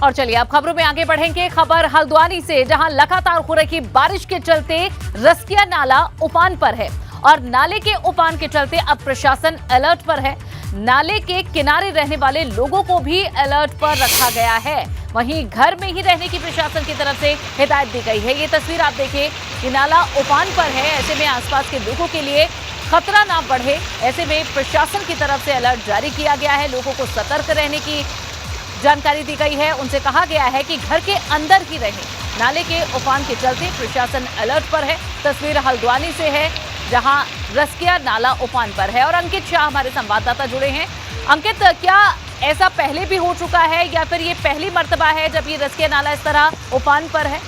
और चलिए अब खबरों में आगे बढ़ेंगे। खबर हल्द्वानी से, जहां लगातार हो रही बारिश के चलते रसकिया नाला उफान पर है और नाले के उफान के चलते अब प्रशासन अलर्ट पर है। नाले के किनारे रहने वाले लोगों को भी अलर्ट पर रखा गया है। वहीं घर में ही रहने की प्रशासन की तरफ से हिदायत दी गई है। ये तस्वीर आप देखिए कि नाला उफान पर है, ऐसे में आसपास के लोगों के लिए खतरा ना बढ़े, ऐसे में प्रशासन की तरफ से अलर्ट जारी किया गया है। लोगों को सतर्क रहने की जानकारी दी गई है। उनसे कहा गया है कि घर के अंदर ही रहें। नाले के उफान के चलते प्रशासन अलर्ट पर है। तस्वीर हल्द्वानी से है, जहां रसकिया नाला उफान पर है और अंकित शाह हमारे संवाददाता जुड़े हैं। अंकित, क्या ऐसा पहले भी हो चुका है या फिर ये पहली मर्तबा है जब ये रसकिया नाला इस तरह उफान पर है?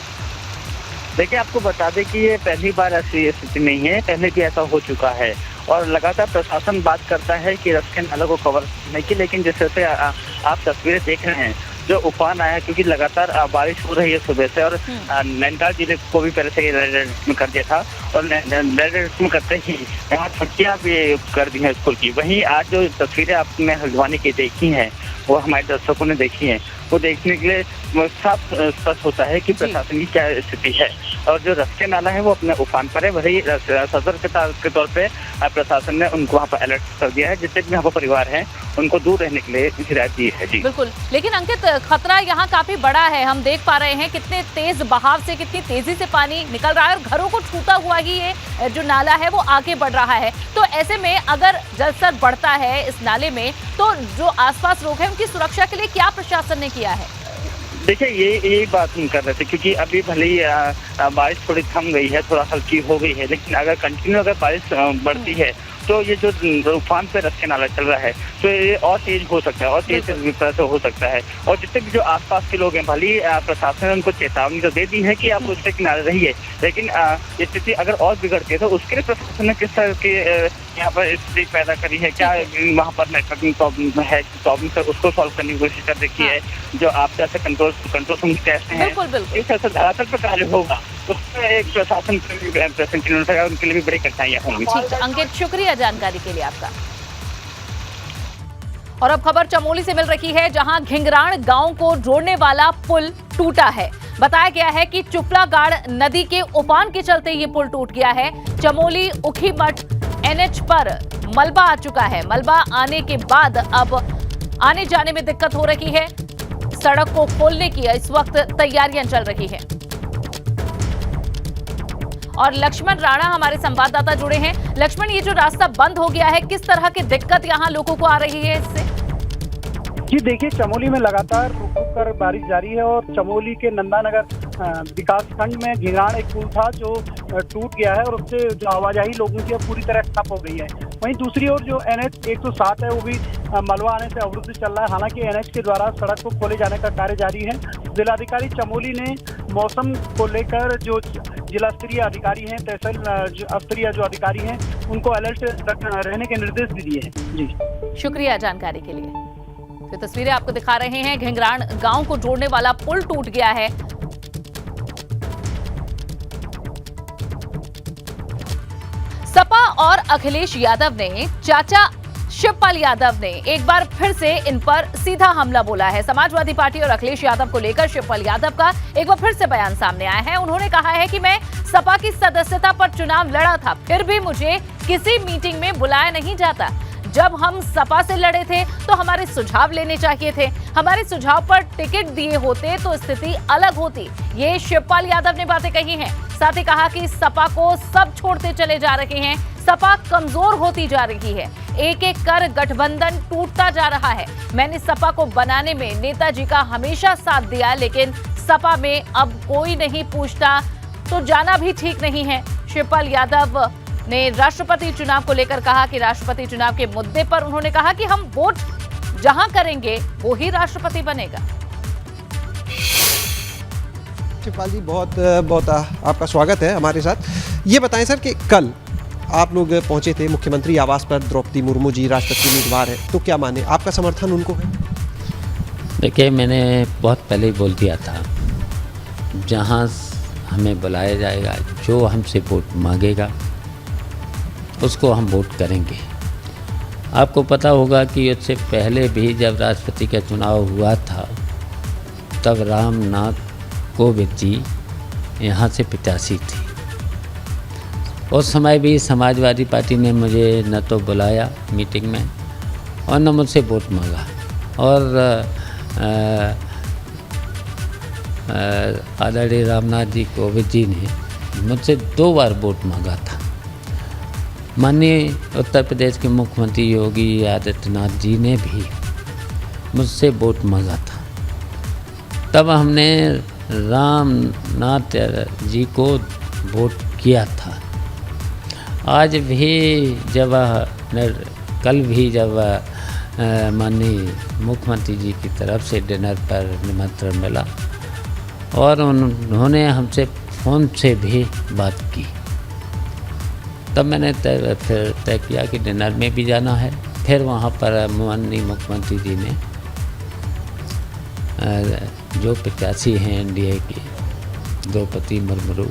देखिए, आपको बता दें कि ये पहली बार ऐसी स्थिति नहीं है, पहले भी ऐसा हो चुका है और लगातार प्रशासन बात करता है कि रसकिया नाला को कवर करने की, लेकिन जैसे आप तस्वीरें देख रहे हैं जो उफान आया, क्योंकि लगातार बारिश हो रही है सुबह से और नैनीताल जिले को भी पहले से रेड अलर्ट में कर दिया था और रेड अलर्ट में करते ही यहाँ छुट्टियाँ भी कर दी हैं स्कूल की। वहीं आज जो तस्वीरें आपने हल्द्वानी की देखी हैं वो हमारे दर्शकों ने देखी हैं, वो देखने के लिए साफ स्पष्ट होता है कि प्रशासन की क्या स्थिति है। और जो रसकिया नाला है वो अपने उफान पर है। वही सतर्कता के तौर पे प्रशासन ने उनको वहाँ पर अलर्ट कर दिया है। जितने भी यहाँ पर परिवार हैं उनको दूर रहने के लिए हिदायत दी है। जी बिल्कुल, लेकिन अंकित, खतरा यहाँ काफी बड़ा है। हम देख पा रहे हैं कितने तेज बहाव से, कितनी तेजी से पानी निकल रहा है और घरों को छूता हुआ ही ये जो नाला है वो आगे बढ़ रहा है। तो ऐसे में अगर जलस्तर बढ़ता है इस नाले में, तो जो आसपास लोग हैं उनकी सुरक्षा के लिए क्या प्रशासन ने किया है? देखिए, यही बात हम कर रहे थे, क्योंकि अभी भले ही बारिश थोड़ी थम गई है, थोड़ा हल्की हो गई है, लेकिन अगर कंटिन्यू अगर बारिश बढ़ती है तो ये जो उफान पे रसकिया नाला चल रहा है तो ये और तेज हो सकता है और तेज से हो सकता है। और जितने भी जो आसपास के लोग हैं, भले ही प्रशासन ने उनको चेतावनी तो दे दी है कि आप उसके किनारे रहिए, लेकिन स्थिति अगर और बिगड़ती है तो उसके लिए प्रशासन ने किस तरह की यहाँ पर स्थिति पैदा करी है, क्या वहाँ पर नेटवर्किंग प्रॉब्लम है, उसको सॉल्व करने की कोशिश कर देखी है। जो आप जैसे कंट्रोल रूम कैसे हैं, इस तरह से धरातल पर कार्य होगा, उसमें एक प्रशासन उनके लिए भी बड़ी कठिनाइयाँ होंगी। अंकित, शुक्रिया जानकारी के लिए आपका। और अब खबर चमोली से मिल रही है, जहां घिंगराण गांव को जोड़ने वाला पुल टूटा है। बताया गया है कि चुपलागाड़ नदी के उफान के चलते ये पुल टूट गया है। चमोली उखीमठ एनएच पर मलबा आ चुका है। मलबा आने के बाद अब आने जाने में दिक्कत हो रही है। सड़क को खोलने की इस वक्त तैयारियां चल रही है। और लक्ष्मण राणा हमारे संवाददाता जुड़े हैं। लक्ष्मण, ये जो रास्ता बंद हो गया है, किस तरह की दिक्कत यहाँ लोगों को आ रही है इससे? जी देखिए, चमोली में लगातार रुक रुक कर बारिश जारी है और चमोली के नंदानगर विकास खंड में घिंगराण एक पुल था जो टूट गया है और उससे जो आवाजाही लोगों की पूरी तरह ठप हो गई है। वहीं दूसरी ओर जो NH 107 है वो भी मलबा आने से अवरुद्ध चल रहा है। हालांकि NH के द्वारा सड़क को खोले जाने का कार्य जारी है। जिलाधिकारी चमोली ने मौसम को लेकर जो जिला स्तरीय अधिकारी हैं, तहसील स्तरीय जो अधिकारी हैं, उनको अलर्ट रहने के निर्देश भी दिए हैं। जी शुक्रिया जानकारी के लिए। तो तस्वीरें आपको दिखा रहे हैं, घिंगराण गांव को जोड़ने वाला पुल टूट गया है। सपा और अखिलेश यादव ने, चाचा शिवपाल यादव ने एक बार फिर से इन पर सीधा हमला बोला है। समाजवादी पार्टी और अखिलेश यादव को लेकर शिवपाल यादव का एक बार फिर से बयान सामने आया है। उन्होंने कहा है कि मैं सपा की सदस्यता पर चुनाव लड़ा था, फिर भी मुझे किसी मीटिंग में बुलाया नहीं जाता। जब हम सपा से लड़े थे तो हमारे सुझाव लेने चाहिए थे, हमारे सुझाव पर टिकट दिए होते तो स्थिति अलग होती। ये शिवपाल यादव ने बातें कही हैं। साथ ही कहा कि सपा को सब छोड़ते चले जा रहे हैं, सपा कमजोर होती जा रही है, एक एक कर गठबंधन टूटता जा रहा है। मैंने सपा को बनाने में नेताजी का हमेशा साथ दिया, लेकिन सपा में अब कोई नहीं पूछता तो जाना भी ठीक नहीं है। शिवपाल यादव ने राष्ट्रपति चुनाव को लेकर कहा कि राष्ट्रपति चुनाव के मुद्दे पर उन्होंने कहा कि हम वोट जहां करेंगे वो ही राष्ट्रपति बनेगा। शिवपाल जी, बहुत बहुत आपका स्वागत है हमारे साथ। ये बताएं सर कि कल आप लोग पहुंचे थे मुख्यमंत्री आवास पर, द्रौपदी मुर्मू जी राष्ट्रपति उम्मीदवार है, तो क्या माने आपका समर्थन उनको है? देखिए, मैंने बहुत पहले ही बोल दिया था, जहां हमें बुलाया जाएगा, जो हमसे वोट मांगेगा उसको हम वोट करेंगे। आपको पता होगा कि उससे पहले भी जब राष्ट्रपति का चुनाव हुआ था तब रामनाथ कोविंद जी यहाँ से प्रत्याशी थी। उस समय भी समाजवादी पार्टी ने मुझे न तो बुलाया मीटिंग में और न मुझसे वोट मांगा, और आदरणीय रामनाथ जी कोविंद जी ने मुझसे 2 बार वोट मांगा था। माननीय उत्तर प्रदेश के मुख्यमंत्री योगी आदित्यनाथ जी ने भी मुझसे वोट मांगा था। तब हमने रामनाथ जी को वोट किया था। आज भी जब कल भी जब माननीय मुख्यमंत्री जी की तरफ से डिनर पर निमंत्रण मिला और उन्होंने हमसे फ़ोन से भी बात की, तब मैंने फिर तय किया कि डिनर में भी जाना है। फिर वहाँ पर माननीय मुख्यमंत्री जी ने जो प्रत्याशी हैं एनडीए के द्रौपदी मुर्मू,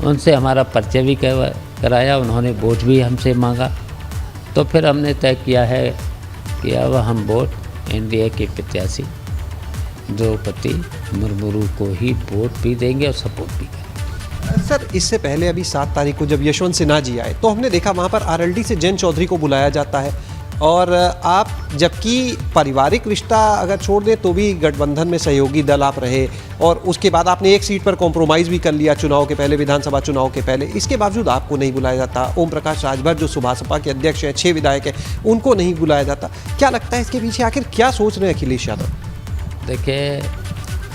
उनसे हमारा परिचय भी कराया, उन्होंने वोट भी हमसे मांगा। तो फिर हमने तय किया है कि अब हम वोट एनडीए के प्रत्याशी द्रौपदी मुर्मू को ही वोट भी देंगे और सपोर्ट भी करेंगे। सर, इससे पहले अभी 7 तारीख को जब यशवंत सिन्हा जी आए तो हमने देखा वहाँ पर आरएलडी से जयंत चौधरी को बुलाया जाता है, और आप जबकि पारिवारिक रिश्ता अगर छोड़ दें तो भी गठबंधन में सहयोगी दल आप रहे, और उसके बाद आपने एक सीट पर कॉम्प्रोमाइज़ भी कर लिया चुनाव के पहले, विधानसभा चुनाव के पहले। इसके बावजूद आपको नहीं बुलाया जाता। ओम प्रकाश राजभर जो सुभाषपा के अध्यक्ष हैं, 6 विधायक हैं, उनको नहीं बुलाया जाता। क्या लगता है इसके पीछे आखिर क्या सोच रहे हैं अखिलेश यादव? देखिए,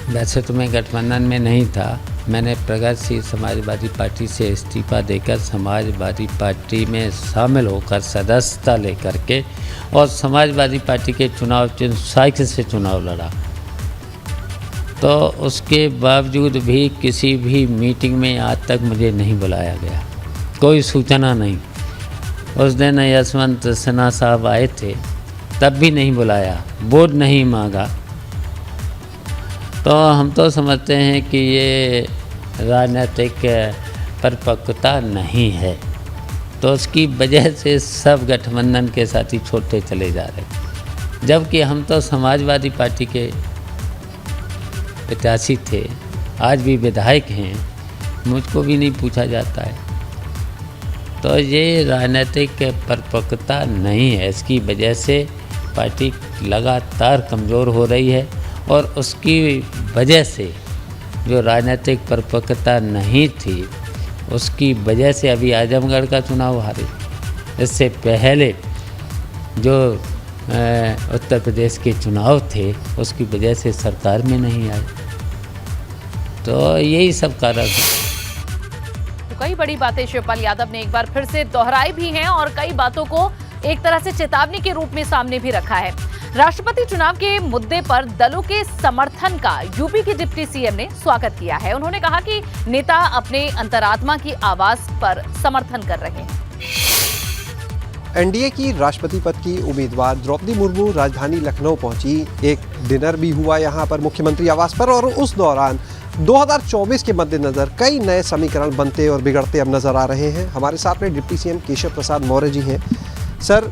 वैसे तो मैं गठबंधन में नहीं था। मैंने प्रगतिशील समाजवादी पार्टी से इस्तीफा देकर समाजवादी पार्टी में शामिल होकर सदस्यता लेकर के और समाजवादी पार्टी के चुनाव साइकिल से चुनाव लड़ा। तो उसके बावजूद भी किसी भी मीटिंग में आज तक मुझे नहीं बुलाया गया, कोई सूचना नहीं। उस दिन यशवंत सिन्हा साहब आए थे, तब भी नहीं बुलाया, वोट नहीं मांगा। तो हम तो समझते हैं कि ये राजनीतिक परिपक्वता नहीं है, तो उसकी वजह से सब गठबंधन के साथी छोड़ते चले जा रहे। जबकि हम तो समाजवादी पार्टी के प्रत्याशी थे, आज भी विधायक हैं, मुझको भी नहीं पूछा जाता है। तो ये राजनीतिक परिपक्वता नहीं है, इसकी वजह से पार्टी लगातार कमज़ोर हो रही है, और उसकी वजह से जो राजनीतिक परिपक्वता नहीं थी, उसकी वजह से अभी आजमगढ़ का चुनाव हारे। इससे पहले जो उत्तर प्रदेश के चुनाव थे, उसकी वजह से सरकार में नहीं आए। तो यही सब कारण है। तो कई बड़ी बातें शिवपाल यादव ने एक बार फिर से दोहराई भी हैं और कई बातों को एक तरह से चेतावनी के रूप में सामने भी रखा है। राष्ट्रपति चुनाव के मुद्दे पर दलों के समर्थन का यूपी के डिप्टी सीएम ने स्वागत किया है। उन्होंने कहा कि नेता अपने अंतरात्मा की आवाज पर समर्थन कर रहे हैं। एनडीए की राष्ट्रपति पद की उम्मीदवार द्रौपदी मुर्मू राजधानी लखनऊ पहुंची। एक डिनर भी हुआ यहां पर मुख्यमंत्री आवास पर, और उस दौरान 2024 के मद्देनजर कई नए समीकरण बनते और बिगड़ते अब नजर आ रहे हैं। हमारे साथ में डिप्टी सीएम केशव प्रसाद मौर्य जी हैं। सर,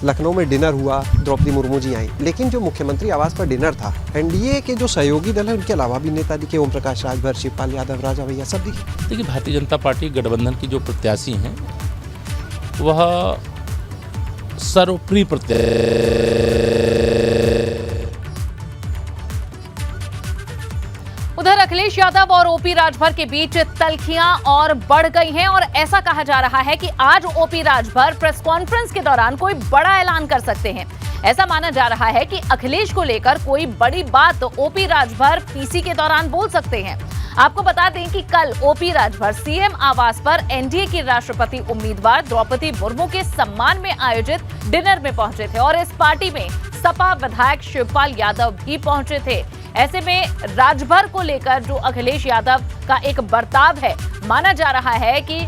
लखनऊ में डिनर हुआ, द्रौपदी मुर्मू जी आई, लेकिन जो मुख्यमंत्री आवास पर डिनर था, एनडीए के जो सहयोगी दल है उनके अलावा भी नेता दिखे, ओम प्रकाश राजभर, शिवपाल यादव, राजा भैया, सब दिखे। देखिए, भारतीय जनता पार्टी गठबंधन की जो प्रत्याशी हैं वह सर्वप्रिय उधर अखिलेश यादव और ओपी राजभर के बीच तल्खियां और बढ़ गई हैं और ऐसा कहा जा रहा है कि आज ओपी राजभर प्रेस कॉन्फ्रेंस के दौरान कोई बड़ा ऐलान कर सकते हैं। ऐसा माना जा रहा है कि अखिलेश को लेकर कोई बड़ी बात ओपी राजभर पीसी के दौरान बोल सकते हैं। आपको बता दें कि कल ओपी राजभर सीएम आवास पर एनडीए की राष्ट्रपति उम्मीदवार द्रौपदी मुर्मू के सम्मान में आयोजित डिनर में पहुंचे थे और इस पार्टी में सपा विधायक शिवपाल यादव भी पहुंचे थे। ऐसे में राजभर को लेकर जो अखिलेश यादव का एक बर्ताव है, माना जा रहा है कि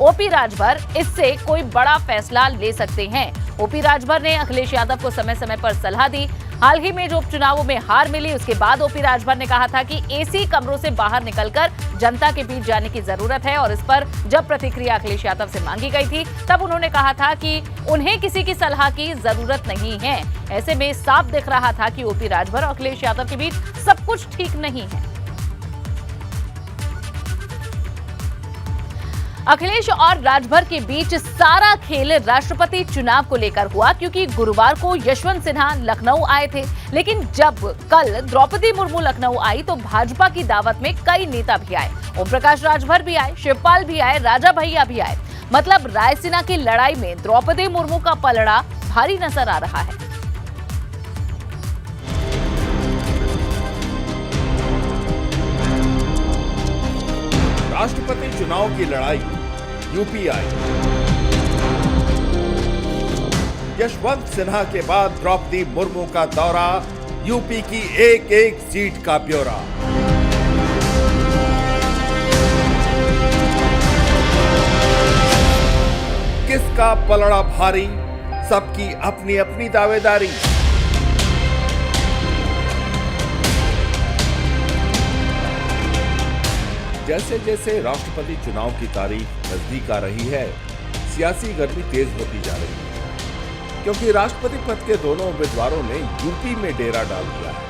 ओपी राजभर इससे कोई बड़ा फैसला ले सकते हैं। ओपी राजभर ने अखिलेश यादव को समय समय पर सलाह दी। हाल ही में जो उपचुनावों में हार मिली उसके बाद ओपी राजभर ने कहा था कि एसी कमरों से बाहर निकलकर जनता के बीच जाने की जरूरत है और इस पर जब प्रतिक्रिया अखिलेश यादव से मांगी गई थी तब उन्होंने कहा था कि उन्हें किसी की सलाह की जरूरत नहीं है। ऐसे में साफ दिख रहा था कि ओपी राजभर और अखिलेश यादव के बीच सब कुछ ठीक नहीं है। अखिलेश और राजभर के बीच सारा खेल राष्ट्रपति चुनाव को लेकर हुआ, क्योंकि गुरुवार को यशवंत सिन्हा लखनऊ आए थे, लेकिन जब कल द्रौपदी मुर्मू लखनऊ आई तो भाजपा की दावत में कई नेता भी आए। ओम प्रकाश राजभर भी आए, शिवपाल भी आए, राजा भैया भी आए। मतलब रायसीना की लड़ाई में द्रौपदी मुर्मू का पलड़ा भारी नजर आ रहा है। राष्ट्रपति चुनाव की लड़ाई यूपी आई। यशवंत सिन्हा के बाद द्रौपदी मुर्मू का दौरा, यूपी की एक एक सीट का ब्यौरा। किसका पलड़ा भारी, सबकी अपनी अपनी दावेदारी। जैसे जैसे राष्ट्रपति चुनाव की तारीख नजदीक आ रही है, सियासी गर्मी तेज होती जा रही है, क्योंकि राष्ट्रपति पद के दोनों उम्मीदवारों ने यूपी में डेरा डाल दिया है।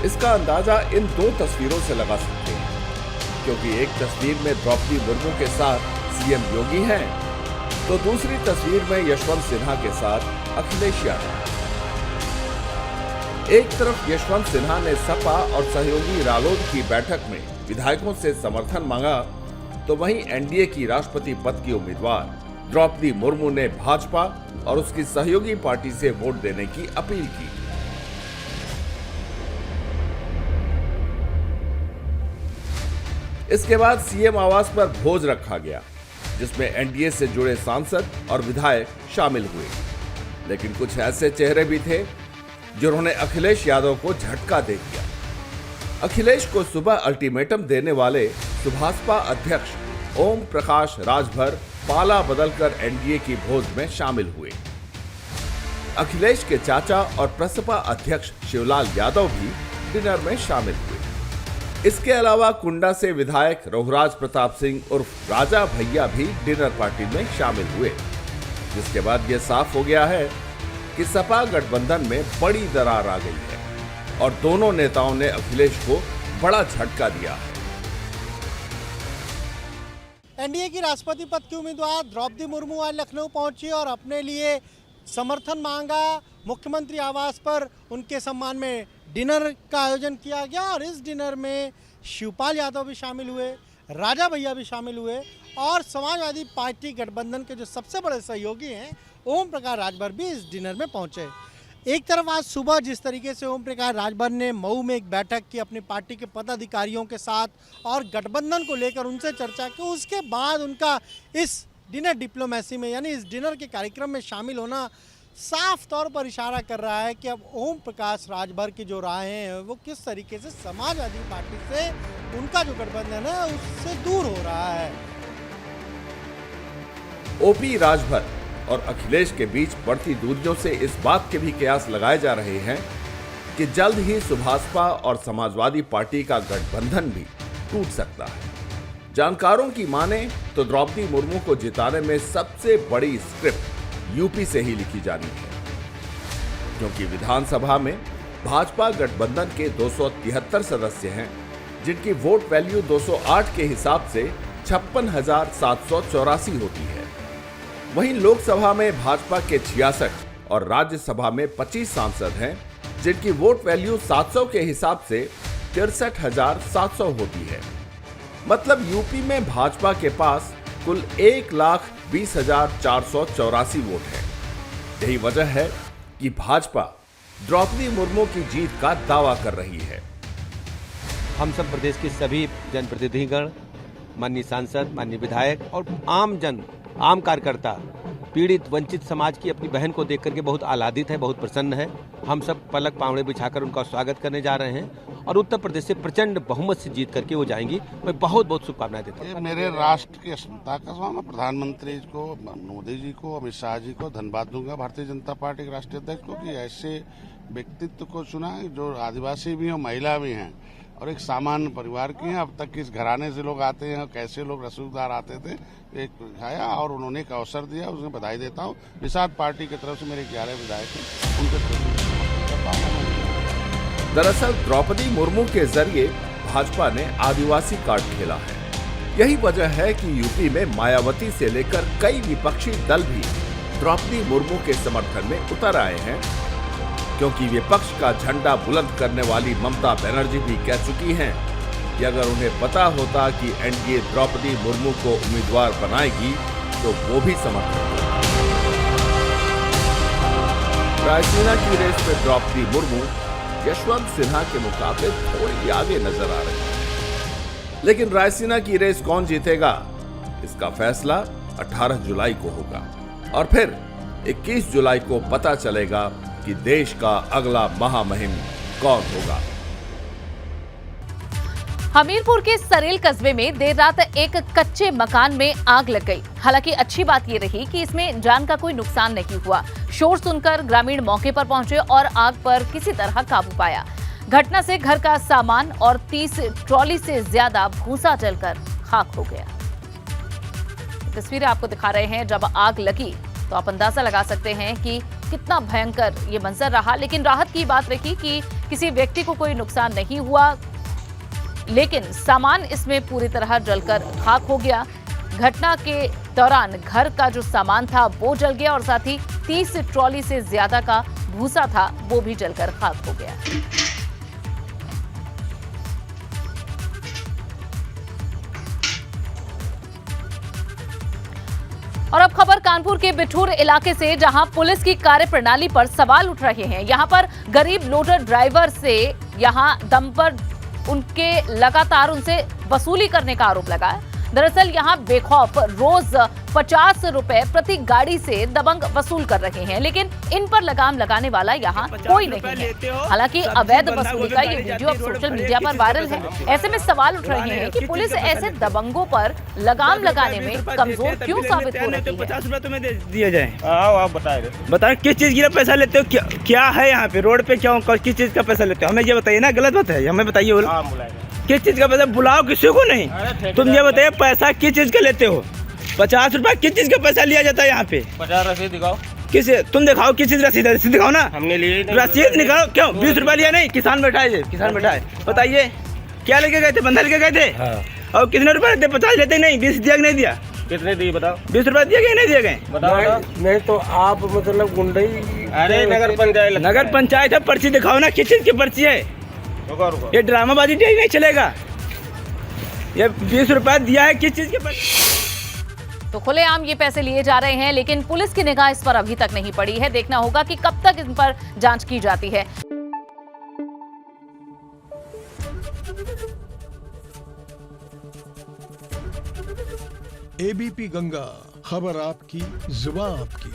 इसका अंदाजा इन दो तस्वीरों से लगा सकते हैं, क्योंकि एक तस्वीर में द्रौपदी मुर्मू के साथ सीएम योगी हैं, तो दूसरी तस्वीर में यशवंत सिन्हा के साथ अखिलेश यादव। एक तरफ यशवंत सिन्हा ने सपा और सहयोगी रालोद की बैठक में विधायकों से समर्थन मांगा, तो वहीं एनडीए की राष्ट्रपति पद की उम्मीदवार द्रौपदी मुर्मू ने भाजपा और उसकी सहयोगी पार्टी से वोट देने की अपील की। इसके बाद सीएम आवास पर भोज रखा गया, जिसमें एनडीए से जुड़े सांसद और विधायक शामिल हुए, लेकिन कुछ ऐसे चेहरे भी थे जिन्होंने अखिलेश यादव को झटका दे दिया। अखिलेश को सुबह अल्टीमेटम देने वाले सुभाषपा अध्यक्ष ओम प्रकाश राजभर पाला बदलकर एनडीए की भोज में शामिल हुए। अखिलेश के चाचा और प्रसपा अध्यक्ष शिवलाल यादव भी डिनर में शामिल हुए। इसके अलावा कुंडा से विधायक रघुराज प्रताप सिंह उर्फ राजा भैया भी डिनर पार्टी में शामिल हुए, जिसके बाद यह साफ हो गया है कि सपा गठबंधन में बड़ी दरार आ गई है और दोनों नेताओं ने अखिलेश को बड़ा झटका दिया है। एनडीए की राष्ट्रपति पद की उम्मीदवार द्रौपदी मुर्मू आज लखनऊ पहुंची और अपने लिए समर्थन मांगा। मुख्यमंत्री आवास पर उनके सम्मान में डिनर का आयोजन किया गया और इस डिनर में शिवपाल यादव भी शामिल हुए, राजा भैया भी शामिल हुए और समाजवादी पार्टी गठबंधन के जो सबसे बड़े सहयोगी हैं ओम प्रकाश राजभर भी इस डिनर में पहुंचे। एक तरफ आज सुबह जिस तरीके से ओम प्रकाश राजभर ने मऊ में एक बैठक की अपनी पार्टी के पदाधिकारियों के साथ और गठबंधन को लेकर उनसे चर्चा की, उसके बाद उनका इस डिनर डिप्लोमेसी में यानी इस डिनर के कार्यक्रम में शामिल होना साफ तौर पर इशारा कर रहा है कि अब ओम प्रकाश राजभर की जो राहें हैं वो किस तरीके से समाजवादी पार्टी से उनका जो गठबंधन है उससे दूर हो रहा है। ओपी राजभर और अखिलेश के बीच बढ़ती दूरियों से इस बात के भी कयास लगाए जा रहे हैं कि जल्द ही सुभाषपा और समाजवादी पार्टी का गठबंधन भी टूट सकता है। जानकारों की माने तो द्रौपदी मुर्मू को जिताने में सबसे बड़ी स्क्रिप्ट यूपी से ही लिखी जानी है, क्योंकि विधानसभा में भाजपा गठबंधन के 273 सदस्य हैं, जिनकी वोट वैल्यू 208 के हिसाब से 56,784 होती है। वहीं लोकसभा में भाजपा के 66 और राज्यसभा में 25 सांसद हैं, जिनकी वोट वैल्यू 700 के हिसाब से 63,700 होती है। मतलब यूपी में भाजपा के पास कुल 1,20,484 वोट है। यही वजह है कि भाजपा द्रौपदी मुर्मू की जीत का दावा कर रही है। हम सब प्रदेश के सभी जनप्रतिनिधिगण, माननीय सांसद, माननीय विधायक और आम जन, आम कार्यकर्ता पीड़ित वंचित समाज की अपनी बहन को देख करके बहुत आह्लादित है, बहुत प्रसन्न है। हम सब पलक पावड़े बिछाकर उनका स्वागत करने जा रहे हैं और उत्तर प्रदेश से प्रचंड बहुमत से जीत करके वो जाएंगी। मैं बहुत बहुत शुभकामनाएं देता हूँ। मेरे राष्ट्र की अस्मिता का सवाल, मैं प्रधानमंत्री को, मोदी जी को, अमित शाह जी को धन्यवाद दूंगा, भारतीय जनता पार्टी के राष्ट्रीय अध्यक्ष को, कि ऐसे व्यक्तित्व को चुना जो आदिवासी भी हैं, महिला भी हैं और एक सामान्य परिवार की हैं। अब तक किस घराने से लोग आते हैं, कैसे लोग रसूखदार आते थे, एक दिखाया और उन्होंने एक अवसर दिया, उसमें बधाई देता हूँ। निषाद पार्टी की तरफ से मेरे 11 विधायक हैं, उनके दरअसल द्रौपदी मुर्मू के जरिए भाजपा ने आदिवासी कार्ड खेला है। यही वजह है कि यूपी में मायावती से लेकर कई विपक्षी दल भी द्रौपदी मुर्मू के समर्थन में उतर आए हैं, क्योंकि विपक्ष का झंडा बुलंद करने वाली ममता बनर्जी भी कह चुकी हैं कि अगर उन्हें पता होता कि एनडीए द्रौपदी मुर्मू को उम्मीदवार बनाएगी तो वो भी समर्थन करेंगे। रायसीना की रेस में द्रौपदी मुर्मू यशवंत सिन्हा के मुकाबले थोड़ी आगे नजर आ रही है, लेकिन रायसीना की रेस कौन जीतेगा, इसका फैसला 18 जुलाई को होगा और फिर 21 जुलाई को पता चलेगा कि देश का अगला महामहिम कौन होगा। हमीरपुर के सरेल कस्बे में देर रात एक कच्चे मकान में आग लग गई। हालांकि अच्छी बात यह रही कि इसमें जान का कोई नुकसान नहीं हुआ। शोर सुनकर ग्रामीण मौके पर पहुंचे और आग पर किसी तरह काबू पाया। घटना से घर का सामान और 30 ट्रॉली से ज्यादा भूसा जलकर खाक हो गया। तस्वीरें आपको दिखा रहे हैं। जब आग लगी तो आप अंदाजा लगा सकते हैं कि कितना भयंकर ये मंजर रहा। लेकिन राहत की बात रही कि किसी व्यक्ति को कोई नुकसान नहीं हुआ, लेकिन सामान इसमें पूरी तरह जलकर खाक हो गया। घटना के दौरान घर का जो सामान था वो जल गया और साथ ही 30 ट्रॉली से ज्यादा का भूसा था वो भी जलकर खाक हो गया। और अब खबर कानपुर के बिठूर इलाके से, जहां पुलिस की कार्यप्रणाली पर सवाल उठ रहे हैं। यहां पर गरीब लोडर ड्राइवर से यहां दम पर उनके लगातार उनसे वसूली करने का आरोप लगा है। दरअसल यहां बेखौफ रोज 50 रुपए प्रति गाड़ी से दबंग वसूल कर रहे हैं, लेकिन इन पर लगाम लगाने वाला यहां कोई नहीं है। हालांकि अवैध वसूली का ये वीडियो अब सोशल मीडिया पर वायरल है। ऐसे में सवाल उठ रहे हैं कि पुलिस ऐसे दबंगों पर लगाम लगाने में कमजोर क्यों साबित हो रही है। 50 रुपए तो में दिया जाए। आप बताए किस चीज का पैसा लेते हो, क्या है यहाँ पे रोड पे, क्या किस चीज का पैसा लेते हो, हमें ये बताइए ना। गलत बात है, हमें बताइए किस चीज का पैसा। बुलाओ किसी को नहीं, तुम ये बताइए पैसा किस चीज का लेते हो। 50 रुपए किस चीज का पैसा लिया जाता है यहाँ पे। 50 रसीद दिखाओ। किस तुम दिखाओ किस चीज रसीद दिखाओ ना। हमने लिए रसीद निकालो। क्यों 20 रुपए लिया नहीं? किसान बैठाए, किसान बैठाए। बताइए क्या लेके गए थे, बंधा लेके गए थे। और कितने रुपए लेते? 50 लेते नहीं, 20 दिया नहीं दिया? कितने दिए बताओ। 20 रुपए दिए गए नहीं दिए गए? बताओ। नहीं तो आप मतलब गुंडई। अरे नगर पंचायत है, पर्ची दिखाओ ना, किस चीज की पर्ची है। ये ड्रामाबाजी नहीं चलेगा। ये 20 रुपए दिया है किस चीज के? तो खुलेआम ये पैसे लिए जा rहे हैं, लेकिन पुलिस की निगाह इस पर अभी तक नहीं पड़ी है। देखना होगा कि कब तक इन पर जांच की जाती है। एबीपी गंगा, खबर आपकी, जुबान आपकी।